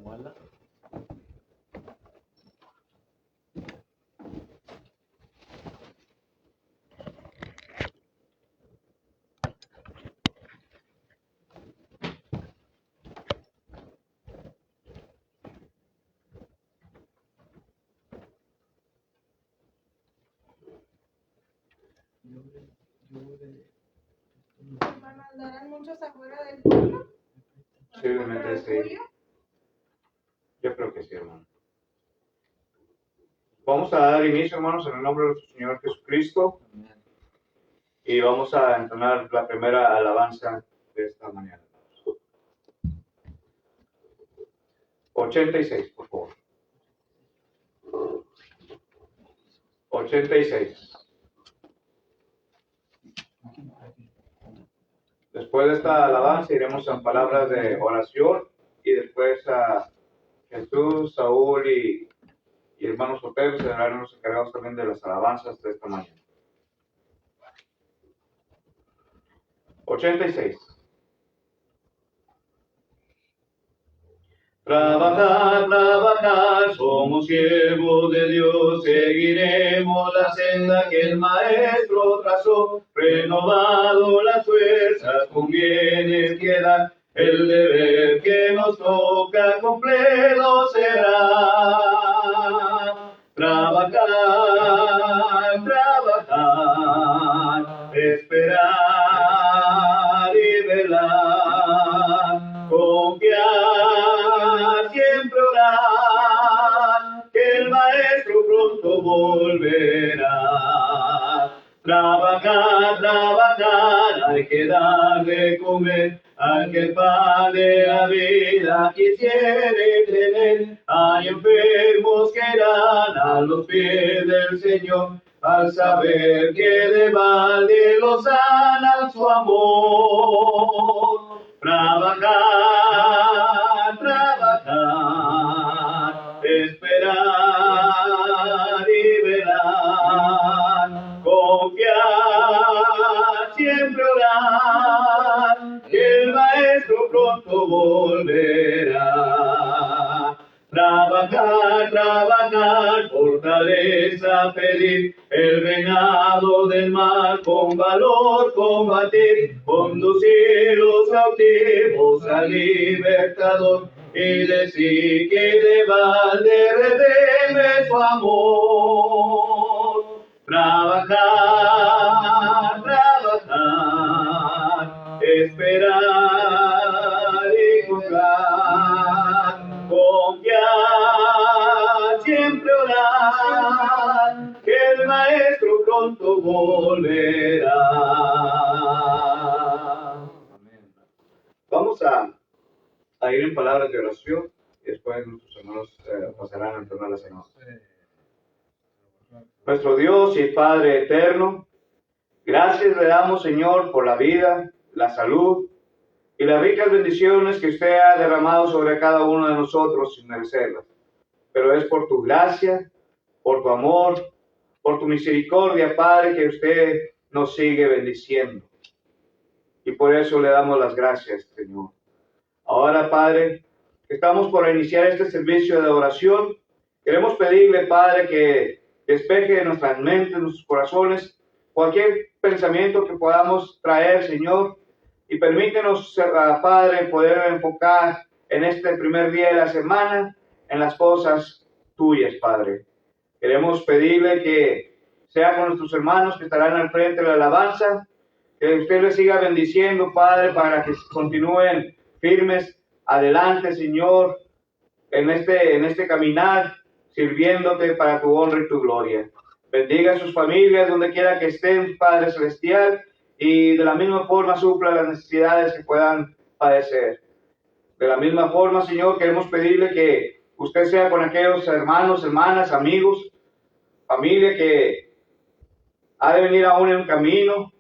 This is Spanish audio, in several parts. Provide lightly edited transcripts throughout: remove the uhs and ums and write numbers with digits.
muela. Hermano, ¿andarán muchos afuera del pueblo? Posiblemente sí. Julio? Yo creo que sí, hermano. Vamos a dar inicio, hermanos, en el nombre de nuestro Señor Jesucristo. Y vamos a entonar la primera alabanza de esta mañana. 86, por favor. 86. Después de esta alabanza iremos a palabras de oración y después a Jesús, Saúl y hermanos Otero serán los encargados también de las alabanzas de esta mañana. 86. Trabajar, trabajar, somos siervos de Dios, seguiremos la senda que el Maestro trazó, renovado las fuerzas, conviene quedar, el deber que nos toca completo será. Trabajar, trabajar, esperar y velar, confiar, siempre orar, que el Maestro pronto volverá. Trabajar, trabajar, hay que dar de comer al que el pan de la vida quisiere tener. Hay enfermos que irán a los pies del Señor, al saber que de balde los sana su amor. Trabajar, trabajar, esperar y velar, confiar, siempre orar, que el Maestro pronto volverá. Trabajar, trabajar, fortaleza pedir, el reinado del mal con valor combatir, conducir los cautivos al libertador y decir que de balde redime su amor. Trabajar, trabajar, esperar y confiar, confiar, siempre orar, que el Maestro pronto volverá. Amén. Vamos a ir en palabras de oración y después nuestros hermanos pasarán a entonar la señal. Nuestro Dios y Padre eterno, gracias le damos, Señor, por la vida, la salud y las ricas bendiciones que usted ha derramado sobre cada uno de nosotros sin merecerlas. Pero es por tu gracia, por tu amor, por tu misericordia, Padre, que usted nos sigue bendiciendo. Y por eso le damos las gracias, Señor. Ahora, Padre, estamos por iniciar este servicio de oración. Queremos pedirle, Padre, que despeje de nuestras mentes, nuestros corazones, cualquier pensamiento que podamos traer, Señor, y permítenos, Padre, poder enfocar en este primer día de la semana en las cosas tuyas, Padre. Queremos pedirle que sea con nuestros hermanos que estarán al frente de la alabanza, que usted les siga bendiciendo, Padre, para que continúen firmes adelante, Señor, en este caminar, sirviéndote para tu honra y tu gloria. Bendiga a sus familias donde quiera que estén, Padre Celestial, y de la misma forma supla las necesidades que puedan padecer. De la misma forma, Señor, queremos pedirle que usted sea con aquellos hermanos, hermanas, amigos, familia que ha de venir aún en un camino,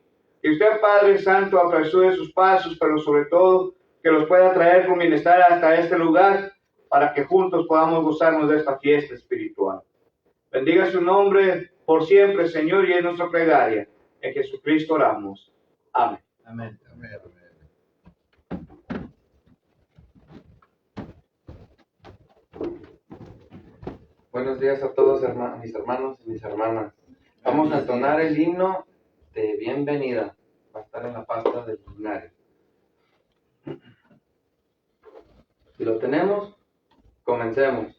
que usted, Padre Santo, apresure sus pasos, pero sobre todo que los pueda traer con bienestar hasta este lugar, para que juntos podamos gozarnos de esta fiesta espiritual. Bendiga su nombre por siempre, Señor, y en nuestra plegaria. En Jesucristo oramos. Amén. Amén. Amén. Buenos días a todos mis hermanos y mis hermanas. Vamos a entonar el himno de bienvenida. Va a estar en la pasta del himnario. Si lo tenemos, comencemos.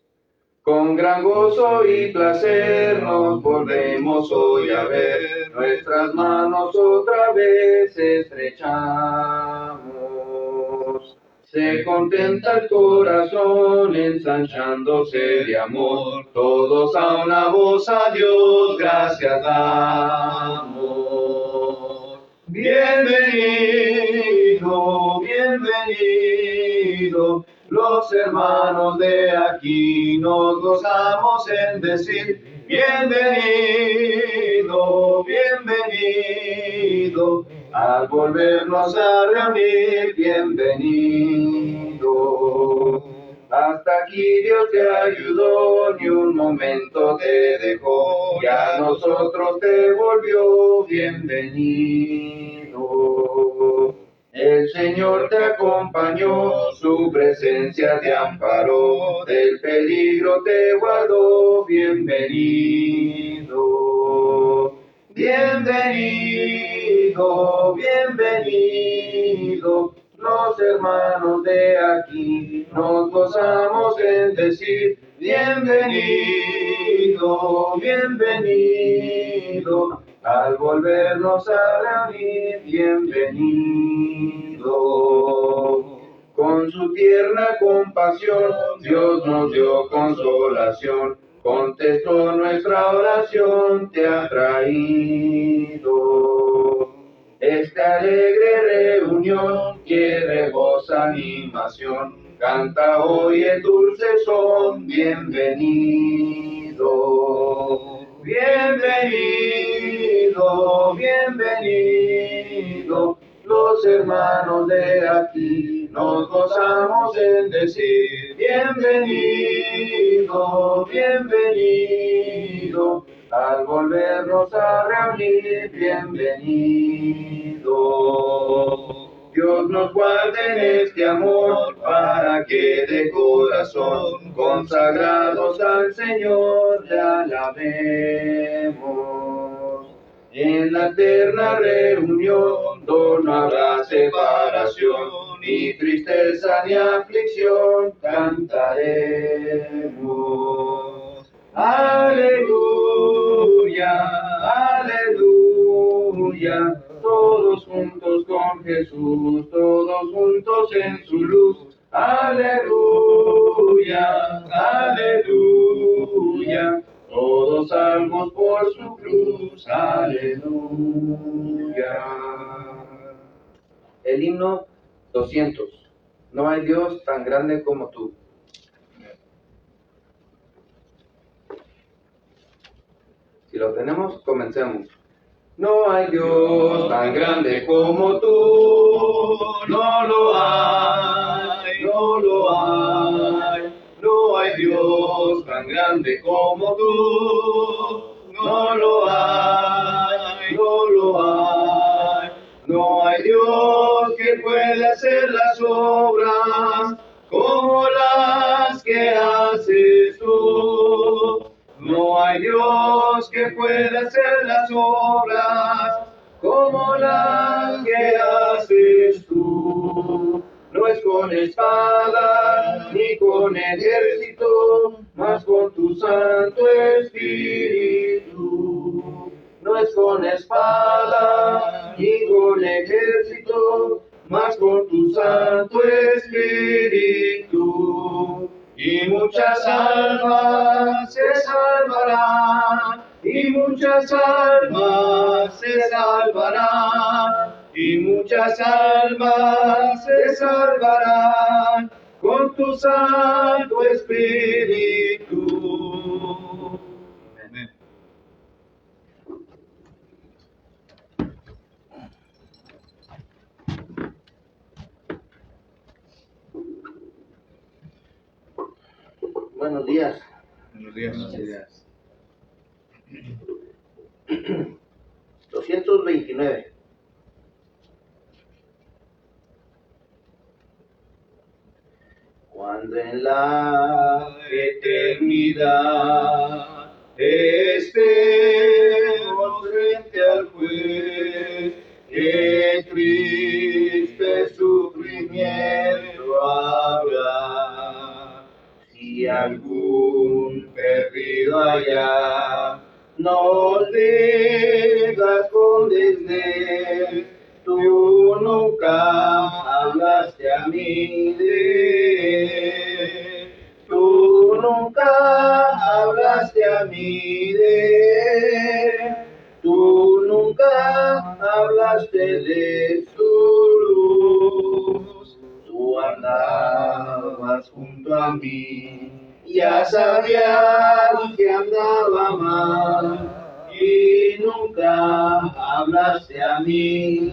Con gran gozo y placer nos volvemos hoy a ver, nuestras manos otra vez estrechamos. Se contenta el corazón ensanchándose de amor, todos a una voz a Dios gracias damos. Bienvenido, bienvenido, los hermanos de aquí nos gozamos en decir, bienvenido, bienvenido, al volvernos a reunir, bienvenido. Hasta aquí Dios te ayudó, ni un momento te dejó, y a nosotros te volvió bienvenido. El Señor te acompañó, su presencia te amparó, del peligro te guardó, bienvenido. Bienvenido, bienvenido, los hermanos de aquí nos gozamos en decir, bienvenido, bienvenido, al volvernos a reunir, bienvenido. Con su tierna compasión, Dios nos dio consolación, contestó nuestra oración, te ha traído. Esta alegre reunión quiere voz, animación, canta hoy el dulce son, bienvenido. Bienvenido, bienvenido, los hermanos de aquí nos gozamos en decir, bienvenido, bienvenido, al volvernos a reunir, bienvenido. Dios nos guarde en este amor, para que de corazón, consagrados al Señor, le alabemos. En la eterna reunión, no habrá separación, ni tristeza ni aflicción, cantaremos. Aleluya, aleluya, todos juntos con Jesús, todos juntos en su luz. Aleluya, aleluya, todos salvos por su cruz. Aleluya. El himno 200. No hay Dios tan grande como tú. Si lo tenemos, comencemos. No hay Dios tan grande como tú, no lo hay, no lo hay. No hay Dios tan grande como tú, no lo hay, no lo hay. No hay Dios que pueda hacer las obras como las que haces tú. No hay Dios que pueda hacer las obras como las que haces tú. No es con espada ni con ejército, mas con tu Santo Espíritu. No es con espada ni con ejército, mas con tu Santo Espíritu. Y muchas almas se salvarán, y muchas almas se salvarán, y muchas almas se salvarán con tu Santo Espíritu. Amén. Buenos días. Buenos días. Buenos días. 229. Cuando en la eternidad eternidad. Estemos frente al juez, que triste sufrimiento habrá. Si algún perdido allá nos digas con desdén, tú nunca hablaste a mí de él. Tú nunca hablaste a mí de él. Tú nunca hablaste de su luz. Tú andabas junto a mí, ya sabías que andaba mal, y nunca hablaste a mí.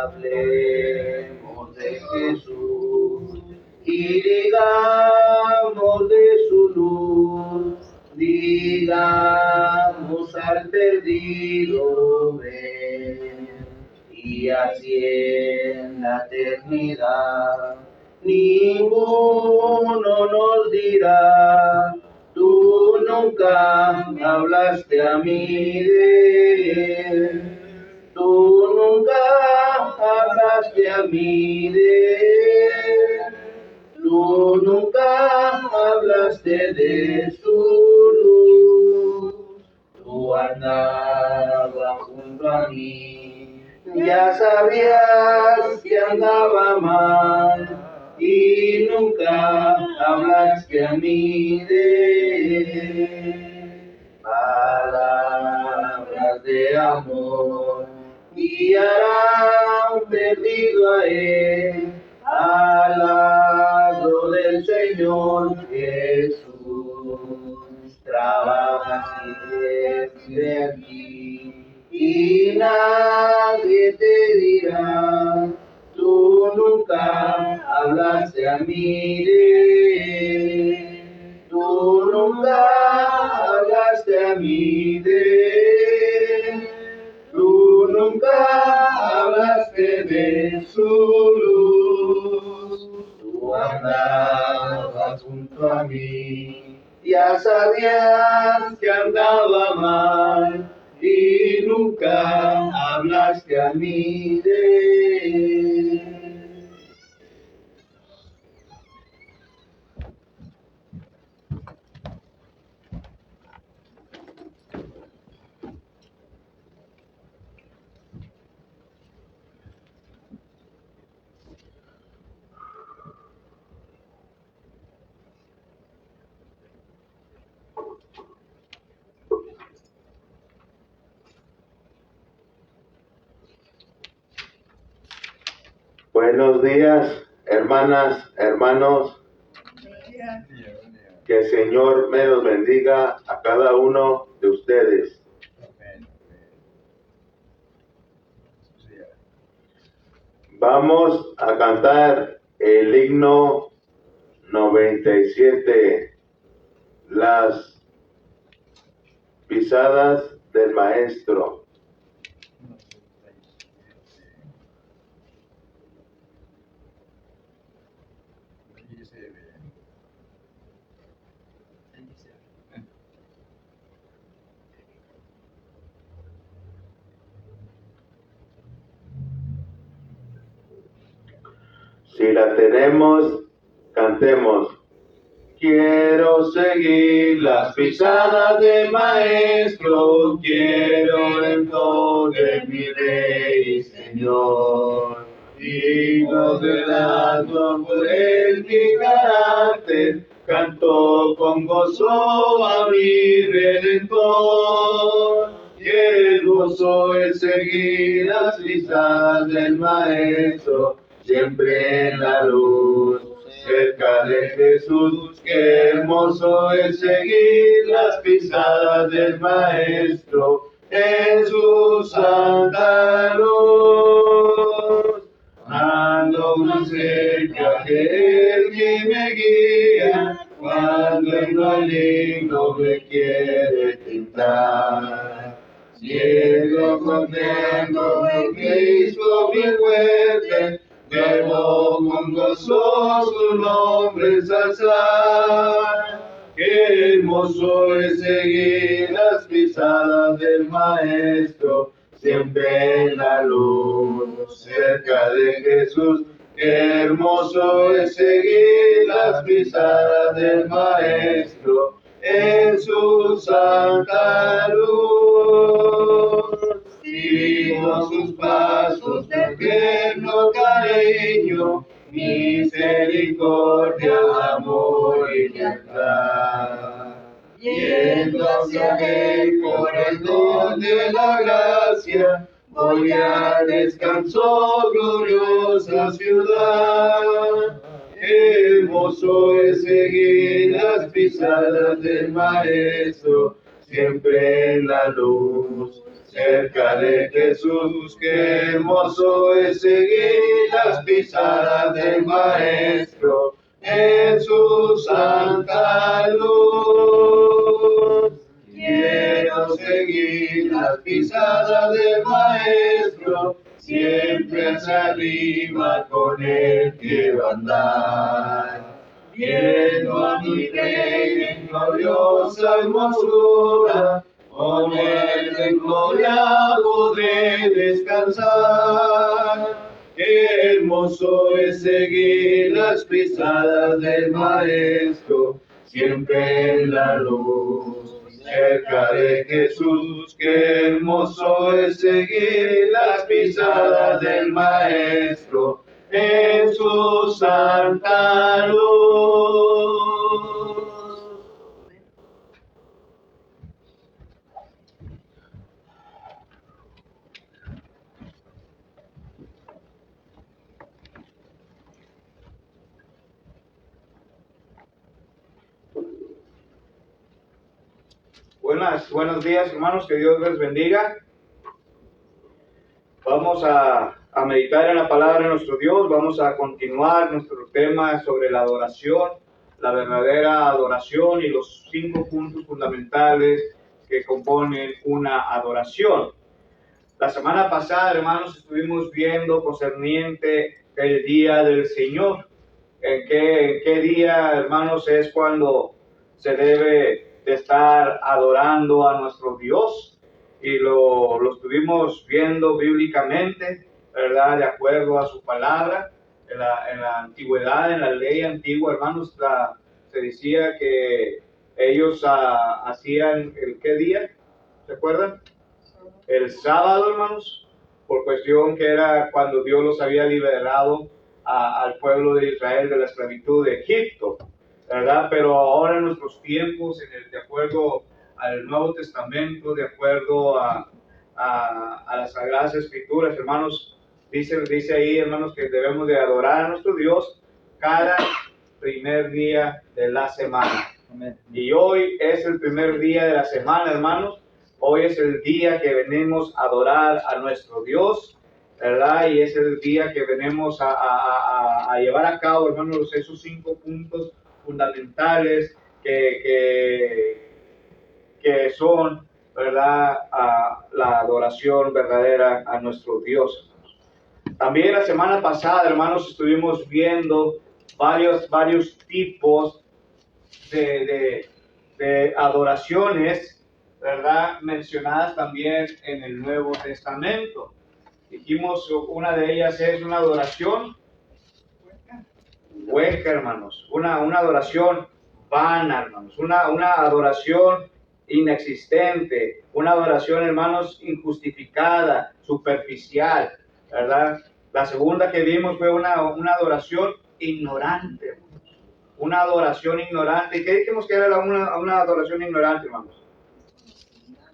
Hablemos de Jesús y digamos de su luz, digamos al perdido ven, y así en la eternidad ninguno nos dirá, tú nunca hablaste a mí de él. Tú nunca hablaste a mí de él. Tú nunca hablaste de su luz. Tú andabas junto a mí, ya sabías que andaba mal, y nunca hablaste a mí de él. Palabras de amor guiarán perdido a él, al lado del Señor Jesús. Trabaja siempre aquí y nadie te dirá, tú nunca hablaste a mí de él. Tú nunca hablaste a mí de él. Tú nunca hablaste de su luz. Tú andabas junto a mí, ya sabías que andaba mal, y nunca hablaste a mí de él. Buenos días, hermanas, hermanos. Que el Señor me los bendiga a cada uno de ustedes. Vamos a cantar el himno 97, las pisadas del Maestro. Si la tenemos, cantemos. Quiero seguir las pisadas del Maestro, quiero en todo de mi Rey y Señor. Digno de dato por él mi carácter, canto con gozo a mi Redentor. Y el gozo es seguir las pisadas del Maestro, siempre en la luz, cerca de Jesús. Qué hermoso es seguir las pisadas del Maestro en su santa luz. Ando más cerca de él que me guía, cuando el maligno me quiere tentar. Ciego contento de Cristo bien fuerte, debo con gozo su nombre nombre ensalzar. Qué hermoso es seguir las pisadas del Maestro, siempre en la luz, cerca de Jesús. Qué hermoso es seguir las pisadas del Maestro, en su santa luz. Sigo sus pasos de eterno cariño, misericordia, amor y lealtad. Yendo hacia él por el don de la gracia, voy al descanso, gloriosa ciudad. Hermoso es seguir las pisadas del Maestro, siempre en la luz, cerca de Jesús. Qué hermoso es seguir las pisadas del Maestro, en su santa luz. Quiero seguir las pisadas del Maestro, siempre hacia arriba con él quiero andar. Viendo a mi Rey en gloriosa hermosura, con él en gloria podré descansar. Qué hermoso es seguir las pisadas del Maestro, siempre en la luz, cerca de Jesús. Qué hermoso es seguir las pisadas del Maestro, en su santa luz. Buenos días, hermanos, que Dios les bendiga. Vamos a meditar en la palabra de nuestro Dios. Vamos a continuar nuestro tema sobre la adoración, la verdadera adoración y los 5 puntos fundamentales que componen una adoración. La semana pasada, hermanos, estuvimos viendo concerniente el día del Señor. ¿En qué día, hermanos, es cuando se debe de estar adorando a nuestro Dios? Y lo estuvimos viendo bíblicamente, ¿verdad? De acuerdo a su palabra. En la antigüedad, en la ley antigua, hermanos, se decía que ellos hacían el ¿qué día? ¿Se acuerdan? El sábado, hermanos, por cuestión que era cuando Dios los había liberado al pueblo de Israel de la esclavitud de Egipto, ¿verdad? Pero ahora en nuestros tiempos, de acuerdo al Nuevo Testamento, de acuerdo a las Sagradas Escrituras, hermanos, dice ahí, hermanos, que debemos de adorar a nuestro Dios cada primer día de la semana. Amén. Y hoy es el primer día de la semana, hermanos. Hoy es el día que venimos a adorar a nuestro Dios, ¿verdad? Y es el día que venimos a llevar a cabo, hermanos, esos 5 puntos fundamentales que son, ¿verdad?, la adoración verdadera a nuestro Dios. También la semana pasada, hermanos, estuvimos viendo varios tipos de adoraciones, ¿verdad?, mencionadas también en el Nuevo Testamento. Dijimos, una de ellas es una adoración hueca, hermanos, una adoración vana, hermanos, una adoración inexistente, una adoración, hermanos, injustificada, superficial, ¿verdad? La segunda que vimos fue una adoración ignorante, hermanos. Una adoración ignorante. ¿Qué dijimos que era una adoración ignorante, hermanos?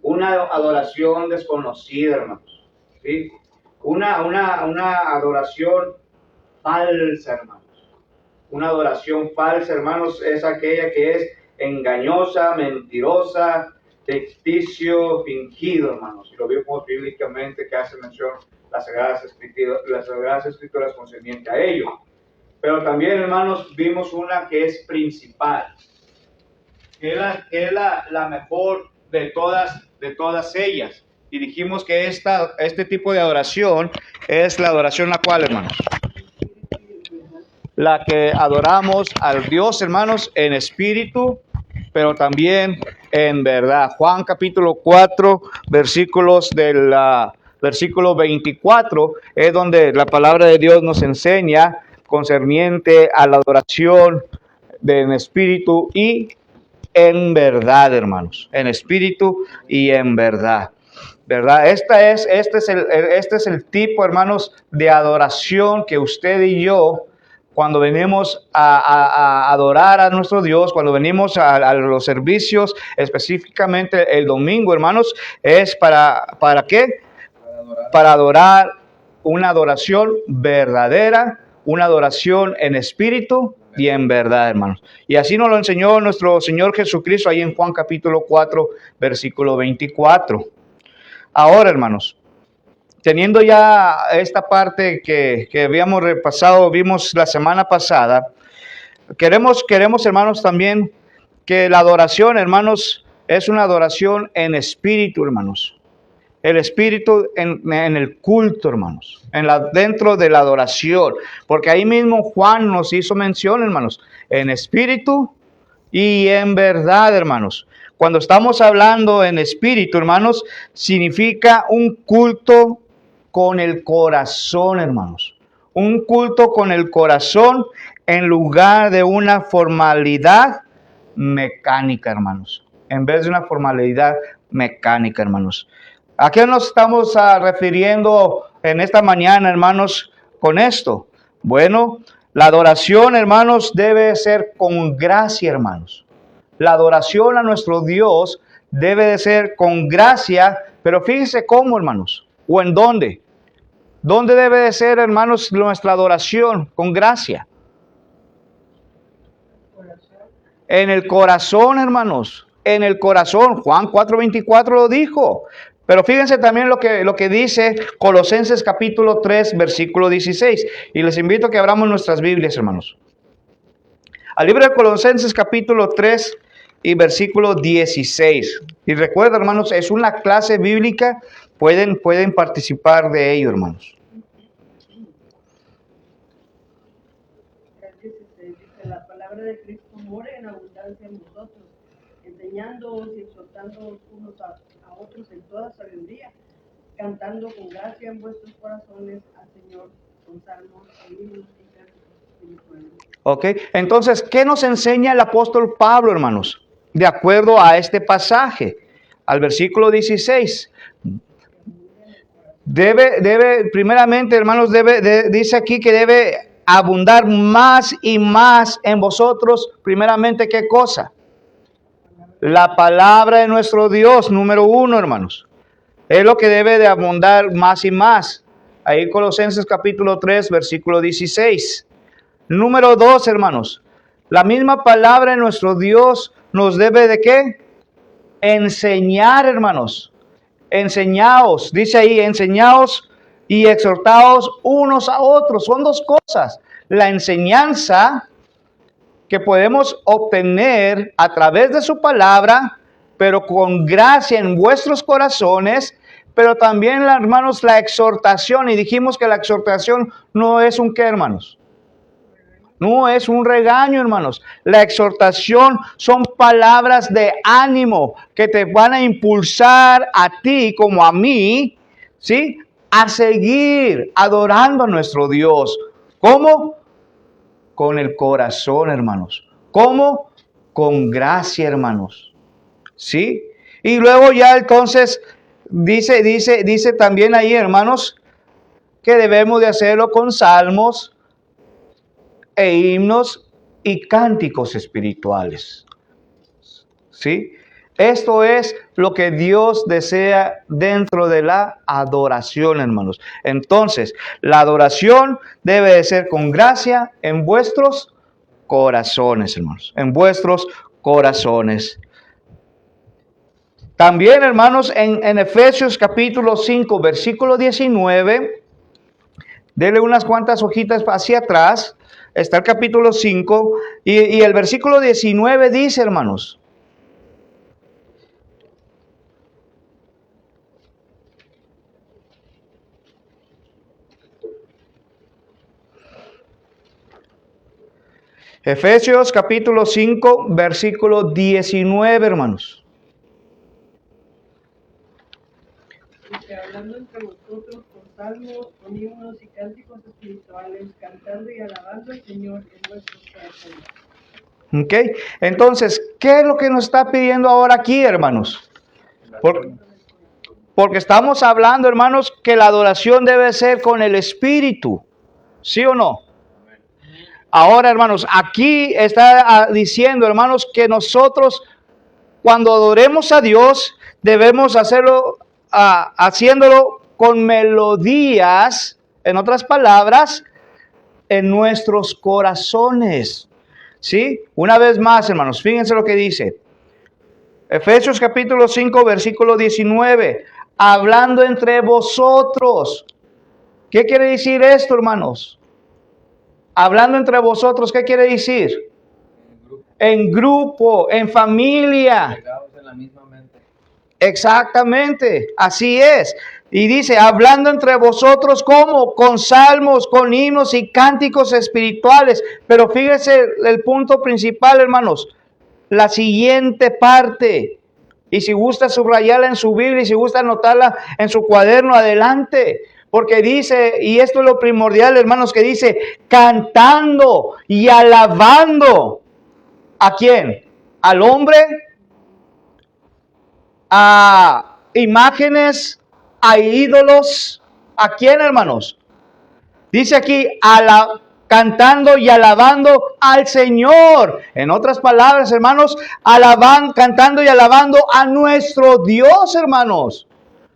Una adoración desconocida, hermanos, ¿sí? Una adoración falsa, hermanos. Una adoración falsa, hermanos, es aquella que es engañosa, mentirosa, ficticio, fingido, hermanos. Y lo vimos bíblicamente que hace mención las Sagradas Escrituras concerniente a ello. Pero también, hermanos, vimos una que es principal, que es la mejor de todas ellas. Y dijimos que este tipo de adoración es la adoración la cual, hermanos. la que adoramos al Dios, hermanos, en espíritu, pero también en verdad. Juan capítulo 4, versículos del versículo 24, es donde la palabra de Dios nos enseña concerniente a la adoración en espíritu y en verdad, hermanos, en espíritu y en verdad. ¿Verdad? Este es el tipo, hermanos, de adoración que usted y yo, cuando venimos a adorar a nuestro Dios, cuando venimos a los servicios, específicamente el domingo, hermanos, es ¿para qué? Para adorar, una adoración verdadera, una adoración en espíritu y en verdad, hermanos. Y así nos lo enseñó nuestro Señor Jesucristo ahí en Juan capítulo 4, versículo 24. Ahora, hermanos, teniendo ya esta parte que habíamos repasado, vimos la semana pasada, queremos, hermanos, también que la adoración, hermanos, es una adoración en espíritu, hermanos. El espíritu en el culto, hermanos, dentro de la adoración, porque ahí mismo Juan nos hizo mención, hermanos, en espíritu y en verdad, hermanos. Cuando estamos hablando en espíritu, hermanos, significa un culto con el corazón, hermanos. Un culto con el corazón en lugar de una formalidad mecánica, hermanos. En vez de una formalidad mecánica, hermanos. ¿A qué nos estamos refiriendo en esta mañana, hermanos, con esto? Bueno, la adoración, hermanos, debe ser con gracia, hermanos. La adoración a nuestro Dios debe de ser con gracia, pero fíjense cómo, hermanos, o en dónde. ¿Dónde debe de ser, hermanos, nuestra adoración con gracia? En el corazón, hermanos. En el corazón. Juan 4:24 lo dijo. Pero fíjense también lo que dice Colosenses capítulo 3, versículo 16. Y les invito a que abramos nuestras Biblias, hermanos. Al libro de Colosenses capítulo 3 y versículo 16. Y recuerda, hermanos, es una clase bíblica. Pueden participar de ello, hermanos. 16 dice: la palabra de Cristo more en abundancia en vosotros, enseñándoos y exhortándoos unos a otros en toda sabiduría, cantando con gracia en vuestros corazones al Señor con salmos, himnos y cánticos espirituales. Ok, entonces, ¿qué nos enseña el apóstol Pablo, hermanos? De acuerdo a este pasaje, al versículo 16. Primeramente, hermanos, dice aquí que debe abundar más y más en vosotros. Primeramente, ¿qué cosa? La palabra de nuestro Dios, número 1, hermanos. Es lo que debe de abundar más y más. Ahí Colosenses capítulo 3, versículo 16. Número 2, hermanos. La misma palabra de nuestro Dios nos debe de ¿qué? Enseñar, hermanos. Enseñaos, dice ahí, enseñaos y exhortaos unos a otros. Son dos cosas. La enseñanza que podemos obtener a través de su palabra, pero con gracia en vuestros corazones, pero también, hermanos, la exhortación. Y dijimos que la exhortación no es un qué, hermanos. No es un regaño, hermanos. La exhortación son palabras de ánimo que te van a impulsar a ti como a mí, ¿sí? A seguir adorando a nuestro Dios. ¿Cómo? Con el corazón, hermanos. ¿Cómo? Con gracia, hermanos. ¿Sí? Y luego ya entonces dice también ahí, hermanos, que debemos de hacerlo con salmos e himnos y cánticos espirituales. ¿Sí? Esto es lo que Dios desea dentro de la adoración, hermanos. Entonces, la adoración debe de ser con gracia en vuestros corazones, hermanos. En vuestros corazones. También, hermanos, en Efesios capítulo 5, versículo 19, denle unas cuantas hojitas hacia atrás. Está el capítulo 5 y el versículo 19 dice, hermanos. Efesios capítulo 5, versículo 19, hermanos. Dice, hablando entre vosotros con salmos, con himnos y cánticos espirituales, cantando y alabando al Señor en vuestros corazones. ¿Ok? Entonces, ¿qué es lo que nos está pidiendo ahora aquí, hermanos? Porque estamos hablando, hermanos, que la adoración debe ser con el Espíritu. ¿Sí o no? Ahora, hermanos, aquí está diciendo, hermanos, que nosotros cuando adoremos a Dios debemos hacerlo haciéndolo con melodías, en otras palabras, en nuestros corazones. ¿Sí? Una vez más, hermanos, fíjense lo que dice. Efesios capítulo 5, versículo 19. Hablando entre vosotros. ¿Qué quiere decir esto, hermanos? Hablando entre vosotros, ¿qué quiere decir? En grupo, en familia. Pegados en la misma mente. Exactamente, así es. Y dice, hablando entre vosotros, ¿cómo? Con salmos, con himnos y cánticos espirituales. Pero fíjese el punto principal, hermanos. La siguiente parte. Y si gusta subrayarla en su Biblia y si gusta anotarla en su cuaderno, adelante. Porque dice, y esto es lo primordial, hermanos, que dice, cantando y alabando. ¿A quién? ¿Al hombre? ¿A imágenes? ¿A ídolos? ¿A quién, hermanos? Dice aquí, cantando y alabando al Señor. En otras palabras, hermanos, cantando y alabando a nuestro Dios, hermanos.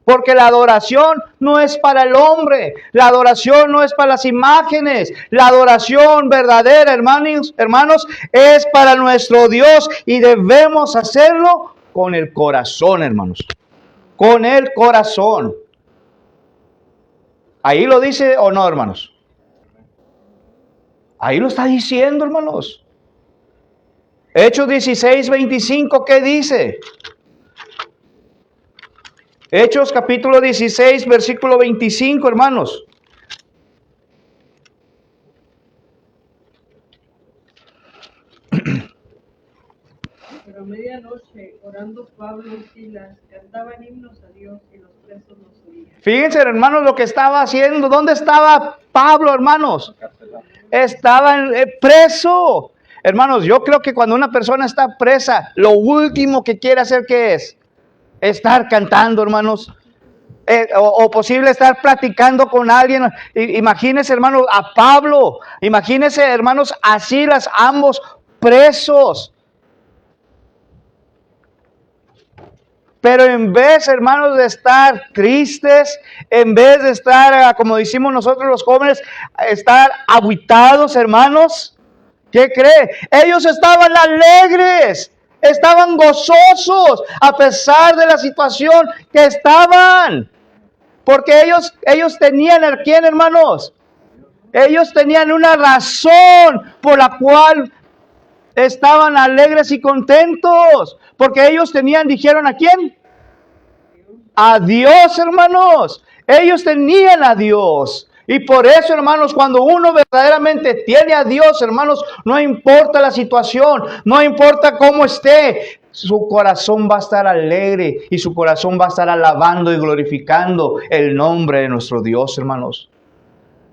Porque la adoración no es para el hombre, la adoración no es para las imágenes, la adoración verdadera, hermanos, es para nuestro Dios y debemos hacerlo con el corazón, hermanos. Con el corazón. ¿Ahí lo dice o no, hermanos? Ahí lo está diciendo, hermanos. Hechos 16, 25, ¿qué dice? Hechos capítulo 16, versículo 25, hermanos. Pero a medianoche, orando Pablo y Silas, cantaban himnos a Dios y los presos los oían. Fíjense, hermanos, lo que estaba haciendo. ¿Dónde estaba Pablo, hermanos? Estaba preso. Hermanos, yo creo que cuando una persona está presa, lo último que quiere hacer, ¿qué es? Estar cantando, hermanos. O posible estar platicando con alguien. Imagínense, hermanos, a Pablo. Imagínense, hermanos, a Silas, ambos presos. Pero en vez, hermanos, de estar tristes, en vez de estar, como decimos nosotros los jóvenes, estar aguitados, hermanos, ¿qué cree? Ellos estaban alegres, estaban gozosos, a pesar de la situación que estaban. Porque ellos tenían, ¿a quién, hermanos? Ellos tenían una razón por la cual estaban alegres y contentos. Porque ellos dijeron, ¿a quién? A Dios, hermanos. Ellos tenían a Dios. Y por eso, hermanos, cuando uno verdaderamente tiene a Dios, hermanos, no importa la situación, no importa cómo esté, su corazón va a estar alegre y su corazón va a estar alabando y glorificando el nombre de nuestro Dios, hermanos.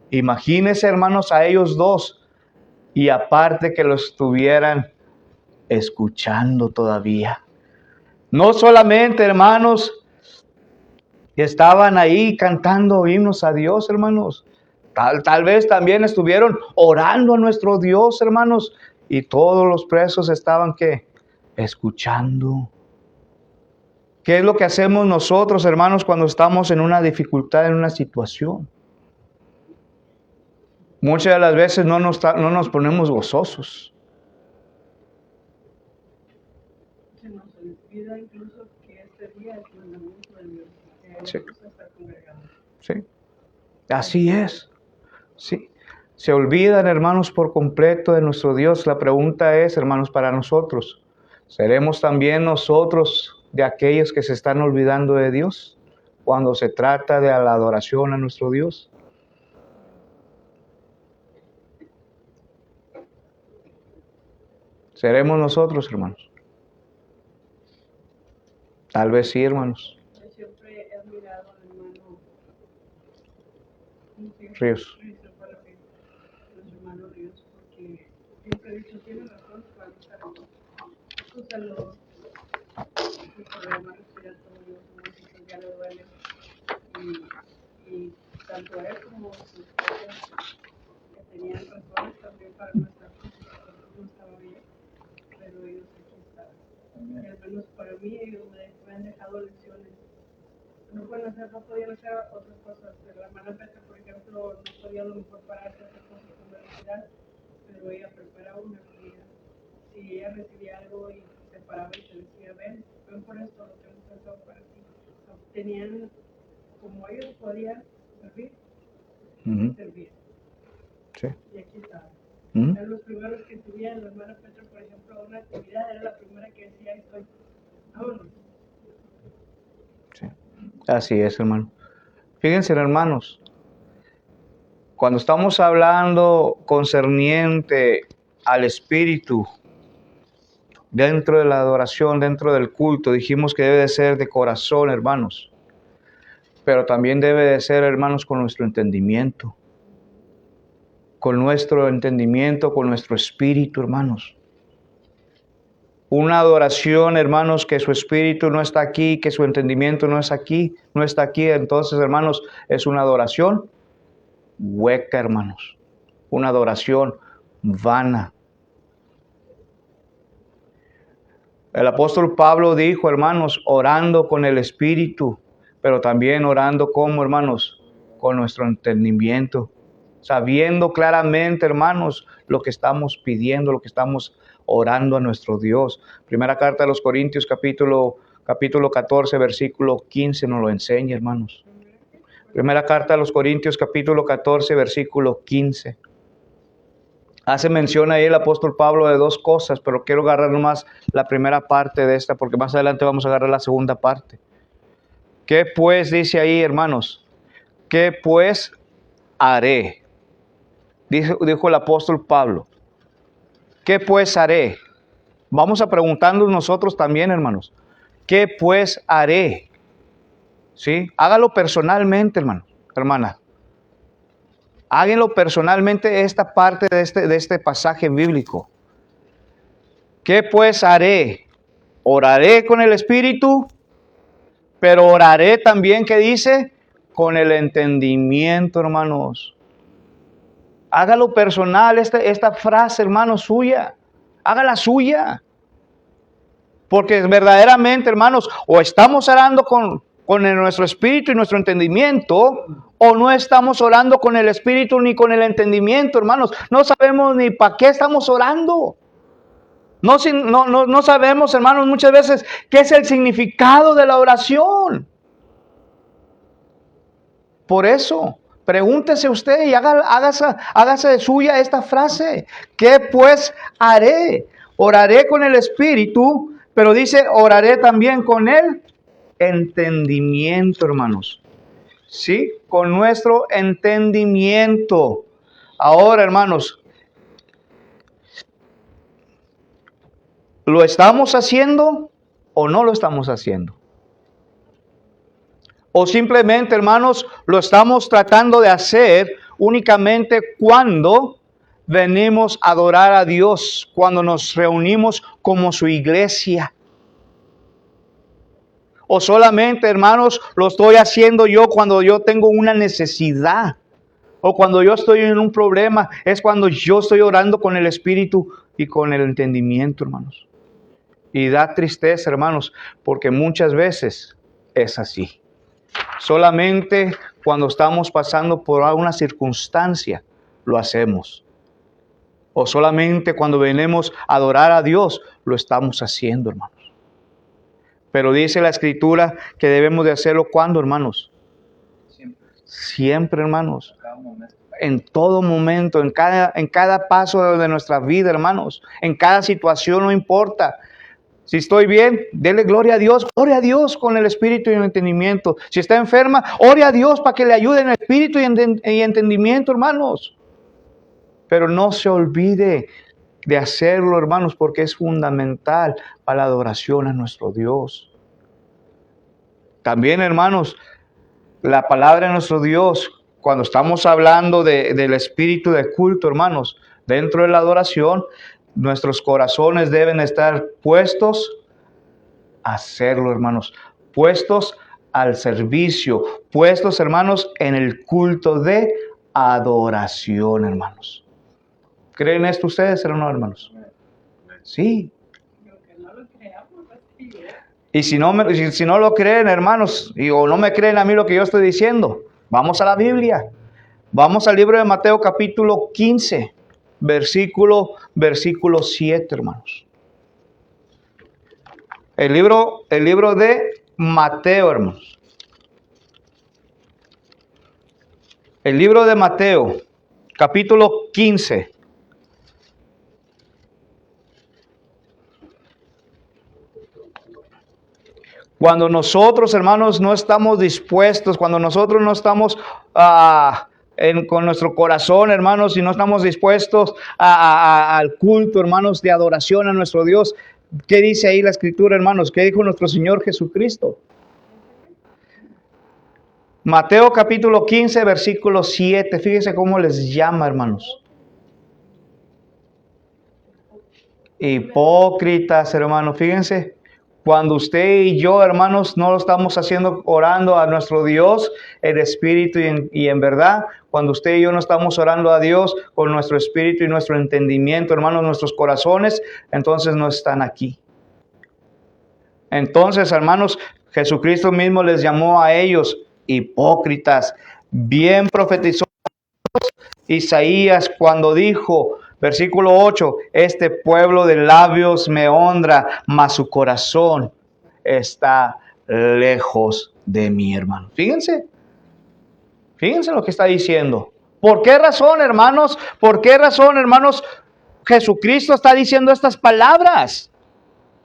Imagínense, hermanos, a ellos dos y aparte que lo estuvieran escuchando todavía. No solamente, hermanos, estaban ahí cantando himnos a Dios, hermanos. Tal vez también estuvieron orando a nuestro Dios, hermanos. Y todos los presos estaban, ¿qué? Escuchando. ¿Qué es lo que hacemos nosotros, hermanos, cuando estamos en una dificultad, en una situación? Muchas de las veces no nos ponemos gozosos. Se nos olvida incluso que este día es el mandamiento de Dios, que nos Sí. gusta estar congregados. Sí, así es. Sí. Se olvidan, hermanos, por completo de nuestro Dios. La pregunta es, hermanos, para nosotros, ¿seremos también nosotros de aquellos que se están olvidando de Dios cuando se trata de la adoración a nuestro Dios? ¿Seremos nosotros, hermanos? Tal vez sí, hermanos. Yo siempre he admirado al hermano Ríos. Los hermanos Ríos, porque siempre he dicho, tiene razón, cuando sus problemas respiratorios, músicos, ya le duelen. Y tanto él como sus esposas que tenían razones también para no estar no estaba bien, pero ellos aquí están. Y al menos para mí ellos me han dejado lecciones. No podían hacer otras cosas. La hermana Petra, por ejemplo, no podía a lo mejor pararse a hacer cosas con velocidad, pero ella preparaba una comida. Si ella recibía algo y se paraba y se decía, ven por esto, lo tengo pensado para ti. Tenían, como ellos podían servir, servían. Sí. Y aquí estaban. ¿Mm? Eran los primeros que subían. La hermana Petra, por ejemplo, a una actividad, era la primera que decía, ahí estoy. Vámonos. Sí. Así es, hermano. Fíjense, hermanos, cuando estamos hablando concerniente al Espíritu, dentro de la adoración, dentro del culto, dijimos que debe de ser de corazón, hermanos. Pero también debe de ser, hermanos, con nuestro entendimiento. Con nuestro entendimiento, con nuestro espíritu, hermanos. Una adoración, hermanos, que su espíritu no está aquí, que su entendimiento no está aquí, entonces, hermanos, es una adoración hueca, hermanos. Una adoración vana. El apóstol Pablo dijo, hermanos, orando con el espíritu, pero también orando como, hermanos, con nuestro entendimiento. Sabiendo claramente, hermanos, lo que estamos pidiendo, lo que estamos orando a nuestro Dios. Primera carta a los Corintios, capítulo 14, versículo 15, nos lo enseña, hermanos. Primera carta a los Corintios, capítulo 14, versículo 15. Hace mención ahí el apóstol Pablo de dos cosas, pero quiero agarrar nomás la primera parte de esta, porque más adelante vamos a agarrar la segunda parte. ¿Qué pues dice ahí, hermanos? ¿Qué pues haré? Dijo el apóstol Pablo. ¿Qué pues haré? Vamos a preguntarnos nosotros también, hermanos. ¿Qué pues haré? ¿Sí? Hágalo personalmente, hermano, hermana. Háganlo personalmente esta parte de este pasaje bíblico. ¿Qué pues haré? Oraré con el Espíritu, pero oraré también, ¿qué dice? Con el entendimiento, hermanos. Hágalo personal, esta frase, hermano, suya. Hágala suya. Porque verdaderamente, hermanos, o estamos orando con nuestro espíritu y nuestro entendimiento, o no estamos orando con el espíritu ni con el entendimiento, hermanos. No sabemos ni para qué estamos orando. No sabemos, hermanos, muchas veces qué es el significado de la oración. Por eso, pregúntese usted y hágase de suya esta frase. ¿Qué pues haré? Oraré con el espíritu, pero dice, oraré también con el entendimiento, hermanos. ¿Sí? Con nuestro entendimiento. Ahora, hermanos, ¿lo estamos haciendo o no lo estamos haciendo? O simplemente, hermanos, lo estamos tratando de hacer únicamente cuando venimos a adorar a Dios, cuando nos reunimos como su iglesia. O solamente, hermanos, lo estoy haciendo yo cuando yo tengo una necesidad. O cuando yo estoy en un problema, es cuando yo estoy orando con el Espíritu y con el entendimiento, hermanos. Y da tristeza, hermanos, porque muchas veces es así. Solamente cuando estamos pasando por alguna circunstancia lo hacemos. O solamente cuando venimos a adorar a Dios lo estamos haciendo, hermanos. Pero dice la Escritura que debemos de hacerlo ¿cuándo, hermanos? Siempre, hermanos. En todo momento, en cada paso de nuestra vida, hermanos. En cada situación, no importa. Si estoy bien, dele gloria a Dios. Ore a Dios con el espíritu y el entendimiento. Si está enferma, ore a Dios para que le ayude en el espíritu y entendimiento, hermanos. Pero no se olvide de hacerlo, hermanos, porque es fundamental para la adoración a nuestro Dios. También, hermanos, la palabra de nuestro Dios, cuando estamos hablando del espíritu de culto, hermanos, dentro de la adoración, nuestros corazones deben estar puestos a hacerlo, hermanos, puestos al servicio, puestos, hermanos, en el culto de adoración, hermanos. ¿Creen esto ustedes, hermanos? Sí. Y si no lo creen, hermanos, o no me creen a mí lo que yo estoy diciendo, vamos a la Biblia. Vamos al libro de Mateo capítulo 15, versículo 7, hermanos. El libro de Mateo, hermanos. El libro de Mateo, capítulo 15. Cuando nosotros, hermanos, no estamos dispuestos, cuando nosotros no estamos con nuestro corazón, hermanos, y no estamos dispuestos al culto, hermanos, de adoración a nuestro Dios, ¿qué dice ahí la Escritura, hermanos? ¿Qué dijo nuestro Señor Jesucristo? Mateo capítulo 15, versículo 7. Fíjense cómo les llama, hermanos. Hipócritas, hermanos, fíjense. Cuando usted y yo, hermanos, no lo estamos haciendo orando a nuestro Dios en espíritu y en verdad, cuando usted y yo no estamos orando a Dios con nuestro espíritu y nuestro entendimiento, hermanos, nuestros corazones, entonces no están aquí. Entonces, hermanos, Jesucristo mismo les llamó a ellos hipócritas. Bien profetizó Isaías cuando dijo, versículo 8, este pueblo de labios me honra, mas su corazón está lejos de mí, hermano. Fíjense lo que está diciendo. ¿Por qué razón, hermanos? ¿Por qué razón, hermanos, Jesucristo está diciendo estas palabras?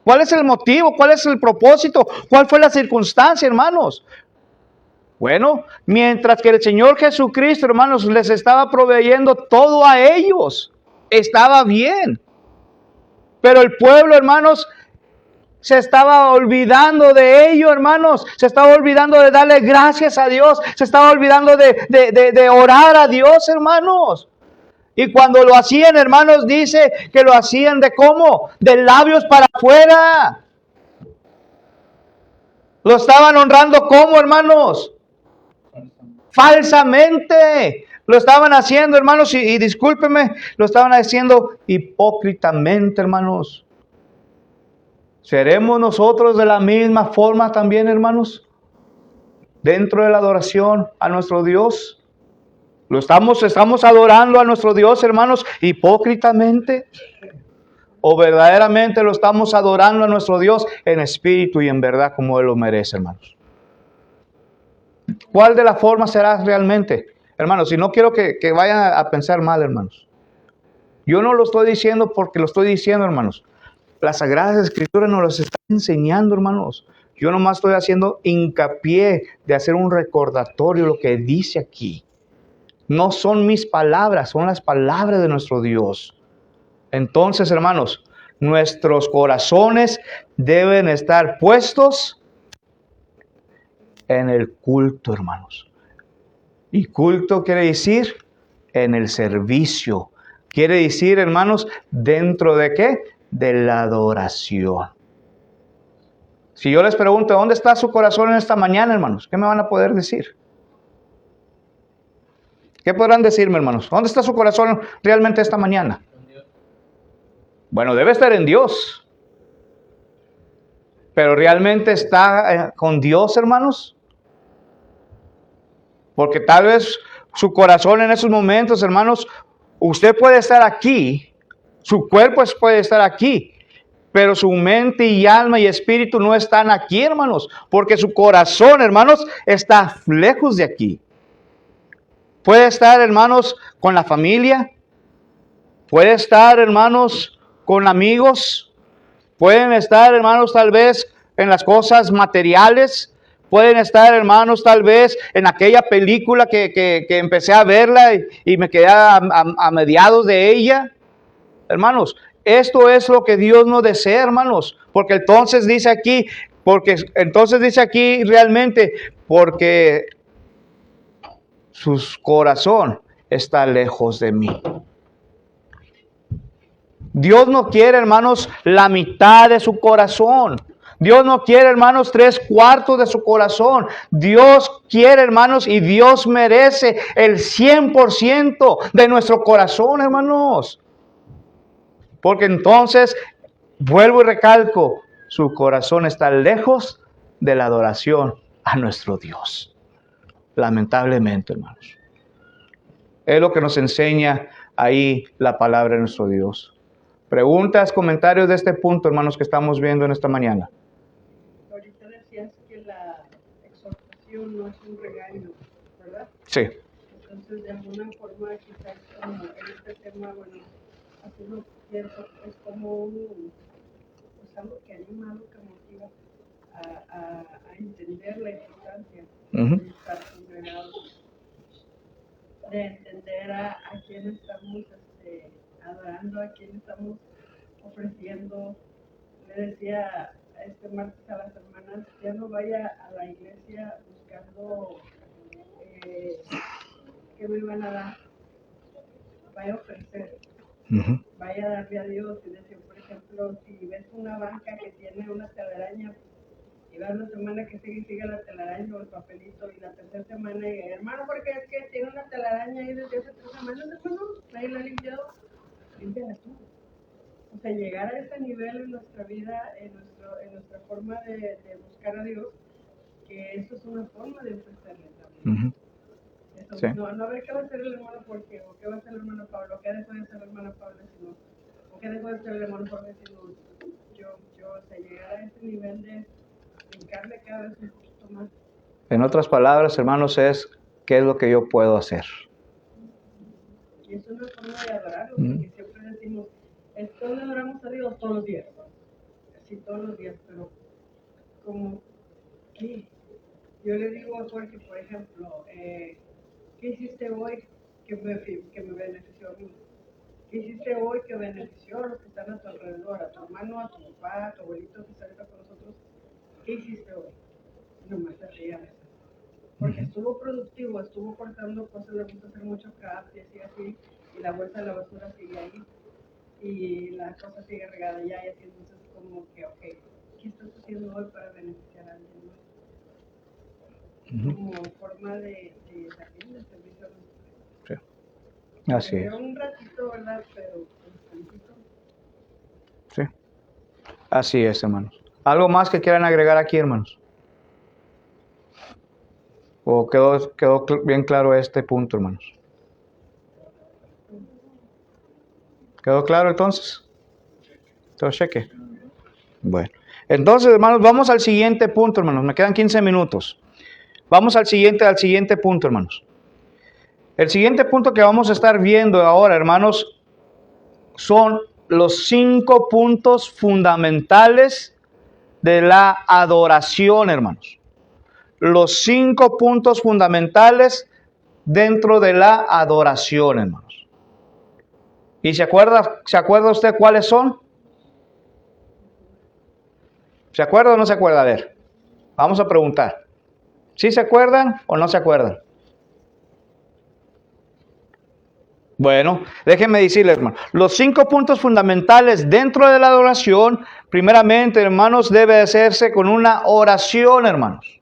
¿Cuál es el motivo? ¿Cuál es el propósito? ¿Cuál fue la circunstancia, hermanos? Bueno, mientras que el Señor Jesucristo, hermanos, les estaba proveyendo todo a ellos, estaba bien. Pero el pueblo, hermanos, se estaba olvidando de ello, hermanos. Se estaba olvidando de darle gracias a Dios. Se estaba olvidando de orar a Dios, hermanos. Y cuando lo hacían, hermanos, dice que lo hacían de ¿cómo? De labios para afuera. Lo estaban honrando ¿cómo, hermanos? Falsamente. Lo estaban haciendo, hermanos, y discúlpenme, lo estaban haciendo hipócritamente, hermanos. ¿Seremos nosotros de la misma forma también, hermanos? Dentro de la adoración a nuestro Dios. ¿Estamos adorando a nuestro Dios, hermanos, hipócritamente? ¿O verdaderamente lo estamos adorando a nuestro Dios en espíritu y en verdad como Él lo merece, hermanos? ¿Cuál de las formas será realmente? Hermanos, y no quiero que vayan a pensar mal, hermanos. Yo no lo estoy diciendo porque lo estoy diciendo, hermanos. Las Sagradas Escrituras nos las están enseñando, hermanos. Yo nomás estoy haciendo hincapié de hacer un recordatorio de lo que dice aquí. No son mis palabras, son las palabras de nuestro Dios. Entonces, hermanos, nuestros corazones deben estar puestos en el culto, hermanos. Y culto quiere decir en el servicio. Quiere decir, hermanos, ¿dentro de qué? De la adoración. Si yo les pregunto, ¿dónde está su corazón en esta mañana, hermanos? ¿Qué me van a poder decir? ¿Qué podrán decirme, hermanos? ¿Dónde está su corazón realmente esta mañana? Bueno, debe estar en Dios. Pero ¿realmente está con Dios, hermanos? Porque tal vez su corazón en esos momentos, hermanos, usted puede estar aquí, su cuerpo puede estar aquí, pero su mente y alma y espíritu no están aquí, hermanos, porque su corazón, hermanos, está lejos de aquí. Puede estar, hermanos, con la familia, puede estar, hermanos, con amigos, pueden estar, hermanos, tal vez en las cosas materiales. Pueden estar, hermanos, tal vez en aquella película que empecé a verla y me quedé a mediados de ella. Hermanos, esto es lo que Dios no desea, hermanos, porque entonces dice aquí realmente, porque su corazón está lejos de mí. Dios no quiere, hermanos, la mitad de su corazón. Dios no quiere, hermanos, 3/4 de su corazón. Dios quiere, hermanos, y Dios merece el 100% de nuestro corazón, hermanos. Porque entonces, vuelvo y recalco, su corazón está lejos de la adoración a nuestro Dios. Lamentablemente, hermanos. Es lo que nos enseña ahí la palabra de nuestro Dios. Preguntas, comentarios de este punto, hermanos, que estamos viendo en esta mañana. Ahorita decías que la exhortación no es un regaño, ¿verdad? Sí. Entonces, de alguna forma, quizás como en este tema, bueno, así lo pienso, es como pues algo que anima, algo que motiva a entender la importancia de estar congregados, de entender a quién estamos adorando, a quién estamos ofreciendo. Le decía este martes a las hermanas, ya no vaya a la iglesia buscando qué me van a dar, vaya a ofrecer, vaya a darle a Dios. Y decir, por ejemplo, si ves una banca que tiene una telaraña, y vas la semana que sigue la telaraña o el papelito, y la tercera semana, y hermano, porque es que tiene una telaraña ahí desde hace 3 semanas, hermano, nadie la ha limpiado, límpiala tú. O sea, llegar a ese nivel en nuestra vida, en nuestra forma de buscar a Dios, que eso es una forma de ofrecerle también. Eso, Sí. no a ver qué va a hacer el hermano Jorge, o qué va a hacer el hermano Pablo, o qué dejó de hacer el hermano Pablo, sino, o qué dejó de hacer el hermano Jorge, sino yo, o sea, llegar a ese nivel de brincarle cada vez un poquito más. En otras palabras, hermanos, es ¿qué es lo que yo puedo hacer? Y es una forma de adorarlo, porque siempre decimos, esto le adoramos a Dios todos los días, sí, todos los días, pero como, ¿qué? Yo le digo a Jorge, por ejemplo, ¿qué hiciste hoy que me benefició a mí? ¿Qué hiciste hoy que benefició a los que están a tu alrededor, a tu hermano, a tu papá, a tu abuelito que está ahorita con nosotros? ¿Qué hiciste hoy? Nomás se ríe a veces. Porque estuvo productivo, estuvo cortando cosas, le gusta hacer mucho craft y así, y la bolsa de la basura sigue ahí, y la cosa sigue regada allá, y así. Entonces, como que, ok, ¿qué estás haciendo hoy para beneficiar a alguien más? Como forma de también de servicio a nuestro. Sí. Así es. Un ratito, ¿verdad? Pero tantito. Sí. Así es, hermanos. ¿Algo más que quieran agregar aquí, hermanos? ¿O quedó bien claro este punto, hermanos? ¿Quedó claro entonces? Entonces, cheque. Bueno. Entonces, hermanos, vamos al siguiente punto, hermanos. Me quedan 15 minutos. Vamos al siguiente punto, hermanos. El siguiente punto que vamos a estar viendo ahora, hermanos, son los 5 puntos fundamentales de la adoración, hermanos. Los 5 puntos fundamentales dentro de la adoración, hermanos. ¿Y se acuerda usted cuáles son? ¿Se acuerda o no se acuerda? A ver, vamos a preguntar. ¿Sí se acuerdan o no se acuerdan? Bueno, déjenme decirles, hermanos, los 5 puntos fundamentales dentro de la adoración, primeramente, hermanos, debe hacerse con una oración, hermanos.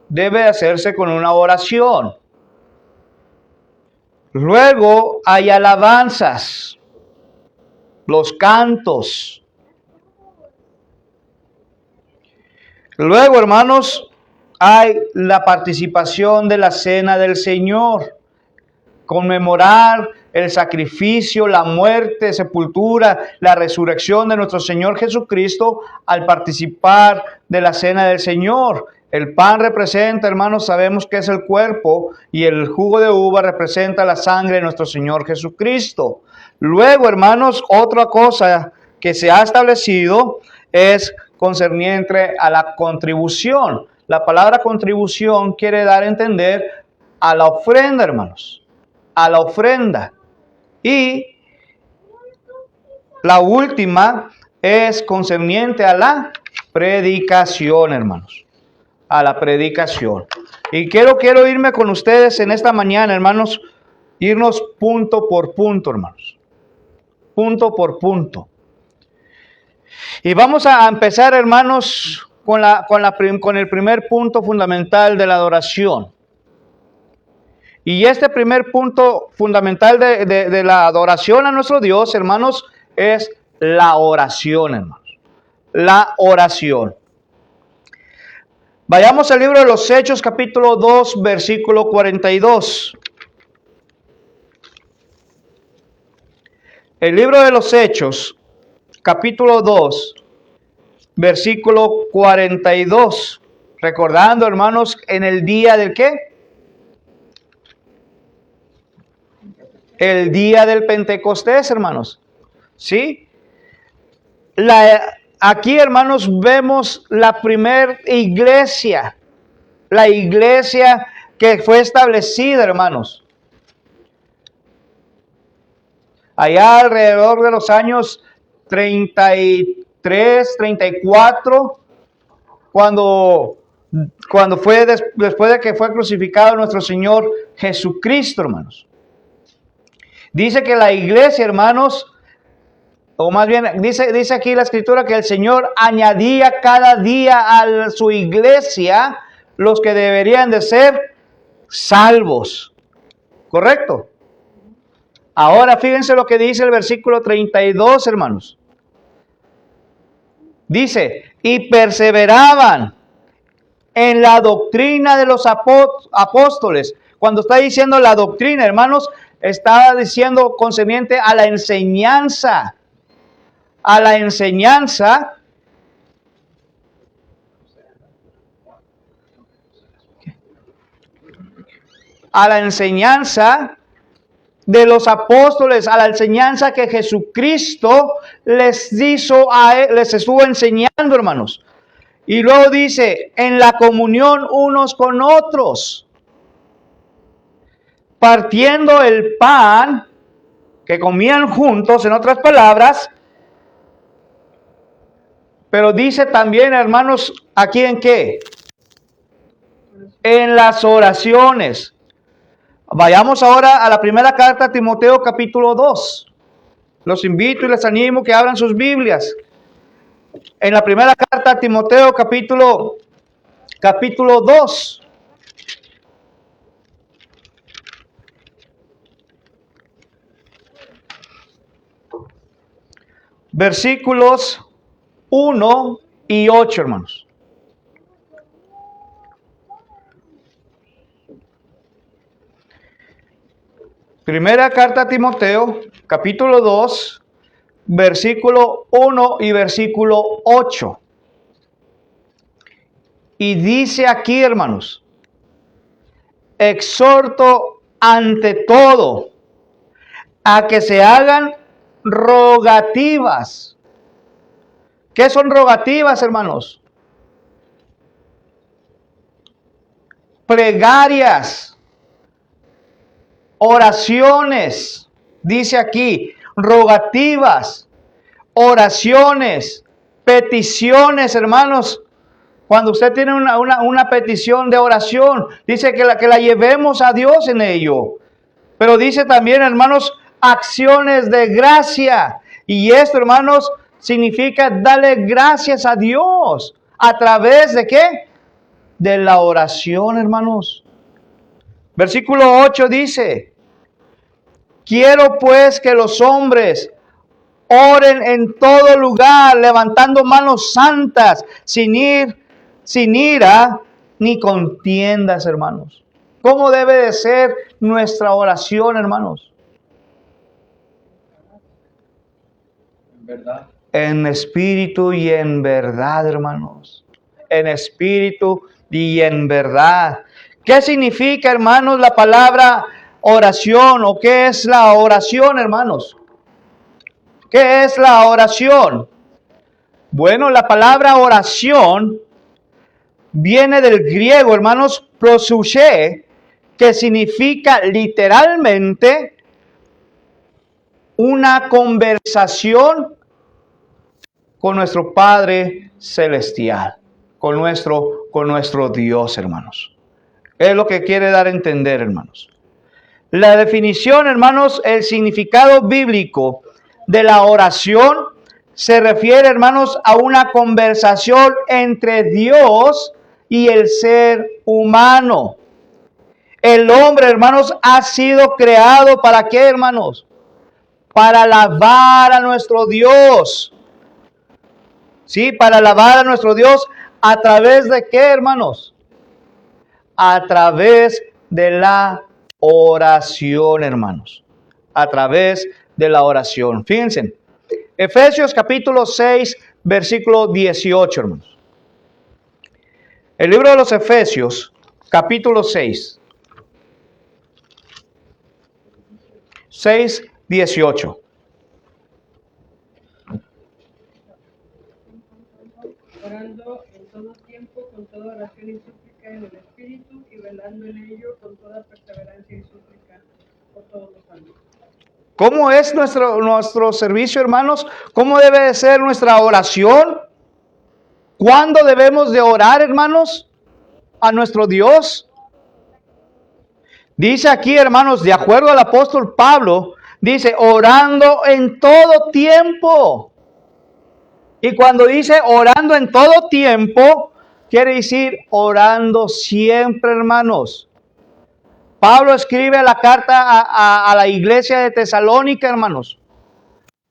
Debe hacerse con una oración. Luego hay alabanzas, los cantos. Luego, hermanos, hay la participación de la cena del Señor. Conmemorar el sacrificio, la muerte, sepultura, la resurrección de nuestro Señor Jesucristo al participar de la cena del Señor. El pan representa, hermanos, sabemos que es el cuerpo, y el jugo de uva representa la sangre de nuestro Señor Jesucristo. Luego, hermanos, otra cosa que se ha establecido es concerniente a la contribución. La palabra contribución quiere dar a entender a la ofrenda, hermanos. A la ofrenda. Y La última es concerniente a la predicación, hermanos. A la predicación. Y quiero irme con ustedes en esta mañana, hermanos, irnos punto por punto, hermanos. Punto por punto. Y vamos a empezar, hermanos, con el primer punto fundamental de la adoración. Y este primer punto fundamental de la adoración a nuestro Dios, hermanos, es la oración, hermanos. La oración. Vayamos al libro de los Hechos, capítulo 2, versículo 42. El libro de los Hechos, capítulo 2, versículo 42. Recordando, hermanos, en el día del ¿qué? El día del Pentecostés, hermanos. ¿Sí? Aquí, hermanos, vemos la primer iglesia. La iglesia que fue establecida, hermanos. Allá alrededor de los años 33, 34, cuando fue después de que fue crucificado nuestro Señor Jesucristo, hermanos. Dice que la iglesia, hermanos, o más bien, dice aquí la escritura que el Señor añadía cada día a su iglesia los que deberían de ser salvos. ¿Correcto? Ahora fíjense lo que dice el versículo 32, hermanos. Dice, y perseveraban en la doctrina de los apóstoles. Cuando está diciendo la doctrina, hermanos, está diciendo concerniente a la enseñanza. A la enseñanza. A la enseñanza de los apóstoles, a la enseñanza que Jesucristo les estuvo enseñando, hermanos. Y luego dice, en la comunión unos con otros, partiendo el pan que comían juntos, en otras palabras. Pero dice también, hermanos, ¿aquí en qué? En las oraciones. Vayamos ahora a la primera carta a Timoteo, capítulo 2. Los invito y les animo que abran sus Biblias. En la primera carta a Timoteo, capítulo 2. Versículos 1 y 8, hermanos. Primera carta a Timoteo, capítulo 2, versículo 1 y versículo 8. Y dice aquí, hermanos, exhorto ante todo a que se hagan rogativas. ¿Qué son rogativas, hermanos? Plegarias. Oraciones, dice aquí, rogativas, oraciones, peticiones, hermanos. Cuando usted tiene una petición de oración, dice que la llevemos a Dios en ello. Pero dice también, hermanos, acciones de gracia. Y esto, hermanos, significa darle gracias a Dios. ¿A través de qué? De la oración, hermanos. Versículo 8 dice, quiero pues que los hombres oren en todo lugar, levantando manos santas, sin ira ni contiendas, hermanos. ¿Cómo debe de ser nuestra oración, hermanos? ¿Verdad? En espíritu y en verdad, hermanos. En espíritu y en verdad. ¿Qué significa, hermanos, la palabra oración? ¿O qué es la oración, hermanos? ¿Qué es la oración? Bueno, la palabra oración viene del griego, hermanos, prosouche, que significa literalmente una conversación con nuestro Padre Celestial, con nuestro Dios, hermanos. Es lo que quiere dar a entender, hermanos. La definición, hermanos, el significado bíblico de la oración se refiere, hermanos, a una conversación entre Dios y el ser humano. El hombre, hermanos, ha sido creado ¿para qué, hermanos? Para alabar a nuestro Dios. ¿Sí? Para alabar a nuestro Dios. ¿A través de qué, hermanos? A través de la oración, hermanos. A través de la oración. Fíjense. Efesios capítulo 6, versículo 18, hermanos. El libro de los Efesios, capítulo 6. 6, 18. Orando en todo tiempo con toda oración y súplica en el Espíritu y velando en ello con toda perseverancia y súplica por todos los santos. ¿Cómo es nuestro servicio, hermanos? ¿Cómo debe de ser nuestra oración? ¿Cuándo debemos de orar, hermanos, a nuestro Dios? Dice aquí, hermanos, de acuerdo al apóstol Pablo, dice, orando en todo tiempo. Y cuando dice orando en todo tiempo, quiere decir orando siempre, hermanos. Pablo escribe la carta a la iglesia de Tesalónica, hermanos.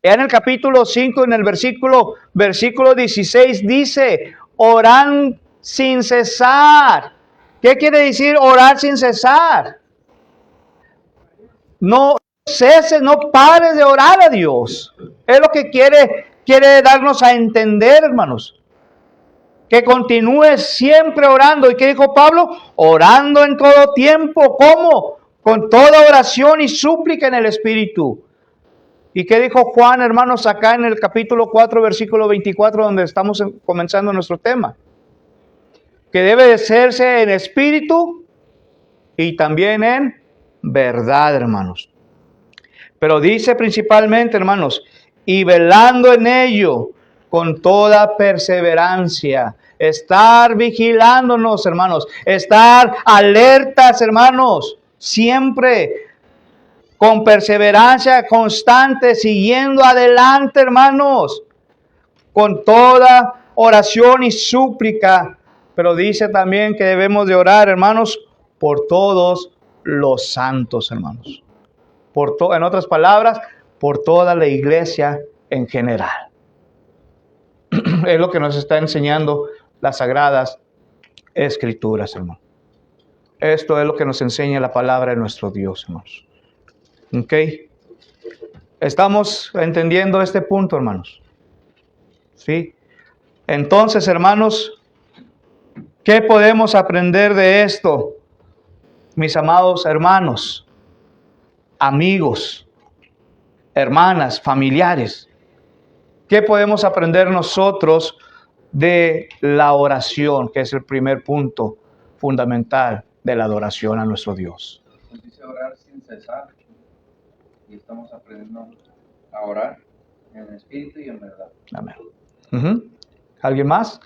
En el capítulo 5, en el versículo 16, dice, oran sin cesar. ¿Qué quiere decir orar sin cesar? No ceses, no pares de orar a Dios. Es lo que quiere darnos a entender, hermanos. Que continúes siempre orando. ¿Y qué dijo Pablo? Orando en todo tiempo. ¿Cómo? Con toda oración y súplica en el Espíritu. ¿Y qué dijo Juan, hermanos, acá en el capítulo 4, versículo 24, donde estamos comenzando nuestro tema? Que debe de hacerse en espíritu y también en verdad, hermanos. Pero dice principalmente, hermanos, y velando en ello con toda perseverancia. Estar vigilándonos, hermanos. Estar alertas, hermanos. Siempre con perseverancia constante, siguiendo adelante, hermanos. Con toda oración y súplica. Pero dice también que debemos de orar, hermanos, por todos los santos, hermanos. En otras palabras, por toda la iglesia en general. Es lo que nos está enseñando las Sagradas Escrituras, hermano. Esto es lo que nos enseña la palabra de nuestro Dios, hermanos. ¿Ok? ¿Estamos entendiendo este punto, hermanos? ¿Sí? Entonces, hermanos, ¿qué podemos aprender de esto? Mis amados hermanos, amigos, hermanas, familiares. ¿Qué podemos aprender nosotros de la oración, que es el primer punto fundamental de la adoración a nuestro Dios? Nos dice orar sin cesar. Y estamos aprendiendo a orar en espíritu y en verdad. Amén. ¿Alguien más?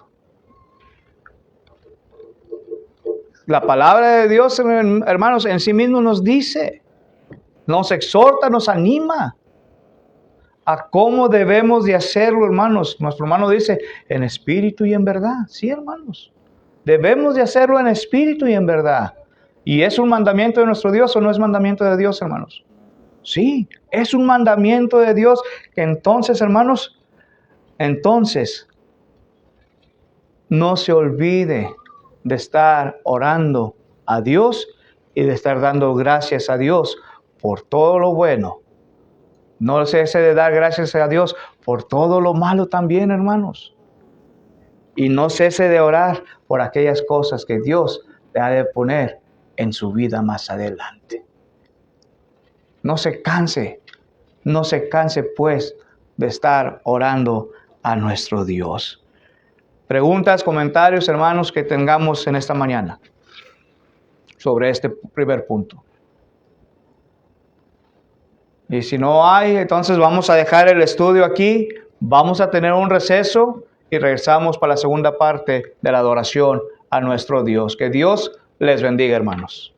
La palabra de Dios, hermanos, en sí mismo nos dice, nos exhorta, nos anima a cómo debemos de hacerlo, hermanos. Nuestro hermano dice, en espíritu y en verdad. Sí, hermanos. Debemos de hacerlo en espíritu y en verdad. ¿Y es un mandamiento de nuestro Dios o no es mandamiento de Dios, hermanos? Sí, es un mandamiento de Dios. Que entonces, hermanos, no se olvide de estar orando a Dios y de estar dando gracias a Dios por todo lo bueno. No cese de dar gracias a Dios por todo lo malo también, hermanos. Y no cese de orar por aquellas cosas que Dios le ha de poner en su vida más adelante. No se canse pues de estar orando a nuestro Dios. Preguntas, comentarios, hermanos, que tengamos en esta mañana sobre este primer punto. Y si no hay, entonces vamos a dejar el estudio aquí, vamos a tener un receso y regresamos para la segunda parte de la adoración a nuestro Dios. Que Dios les bendiga, hermanos.